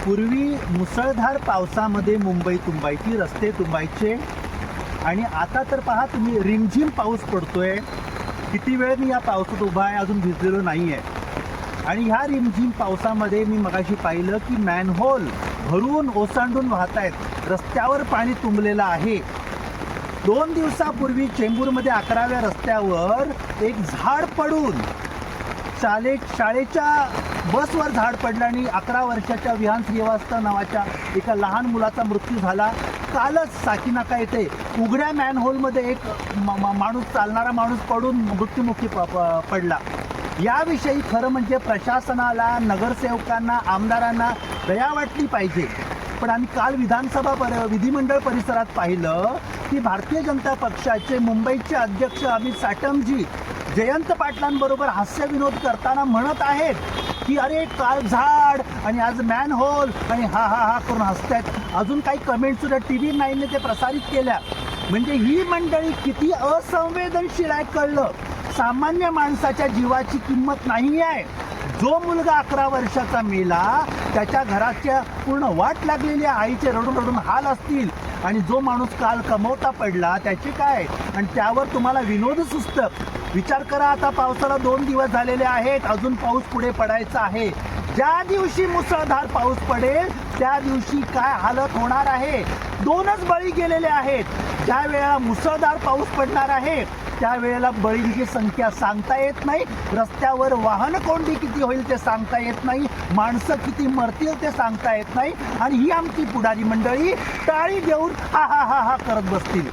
पूर्वी मुसळधार पावसामध्ये मुंबई तुंबायची, रस्ते तुंबायचे आणि आता तर पहा तुम्ही रिमझिम पाऊस पडतोय. किती वेळ मी या पावसात उभा आहे, अजून भिजलेलो नाही आहे. आणि ह्या रिमझिम पावसामध्ये मी मगाशी पाहिलं की मॅनहोल भरून ओसांडून वाहत आहेत, रस्त्यावर पाणी तुंबलेलं आहे. 2 दिवसापूर्वी चेंबूरमध्ये 11व्या रस्त्यावर एक झाड पडून शाळेच्या बसवर झाड पडलं आणि 11 वर्षाच्या विहान श्रीवास्तव नावाच्या एका लहान मुलाचा मृत्यू झाला. कालच साकीनाका येथे उघड्या मॅनहोलमध्ये एक चालणारा माणूस पडून मृत्युमुखी पडला. याविषयी खरं म्हणजे प्रशासनाला, नगरसेवकांना, आमदारांना दया वाटली पाहिजे. पण आम्ही काल विधिमंडळ परिसरात पाहिलं की भारतीय जनता पक्षाचे मुंबईचे अध्यक्ष अमित साटमजी जयंत पाटलांबरोबर हास्यविनोद करताना म्हणत आहेत की अरे काल झाड आणि आज मॅनहोल आणि हा हा हा करून हसतायत. अजून काही कमेंट सुद्धा TV 9ने ते प्रसारित केल्या. म्हणजे ही मंडळी किती असंवेदनशील आहे कळलं. सामान्य माणसाच्या जीवाची किंमत नाही आहे. जो मुलगा 11 वर्षाचा मेला त्याच्या घराच्या पूर्ण वाट लागलेली आहे, आईचे रडून रडून हाल असतील. आणि जो माणूस काल कमवता पडला त्याचे काय, आणि त्यावर तुम्हाला विनोद सुचतं. विचार करा, आता पावसाला 2 दिवस झालेले आहेत, अजून पाऊस पुढे पडायचा आहे. ज्या दिवशी मुसळधार पाऊस पडेल त्या दिवशी काय हालत होणार आहे. 2च बळी गेलेले आहेत. ज्या वेळेला मुसळधार पाऊस पडणार आहे त्यावेळेला बळींची संख्या सांगता येत नाही, रस्त्यावर वाहन कोंडी किती होईल ते सांगता येत नाही, माणसं किती मरतील ते सांगता येत नाही. आणि ही आमची पुढारी मंडळी टाळी देऊन हा हा हा हा करत बसतील.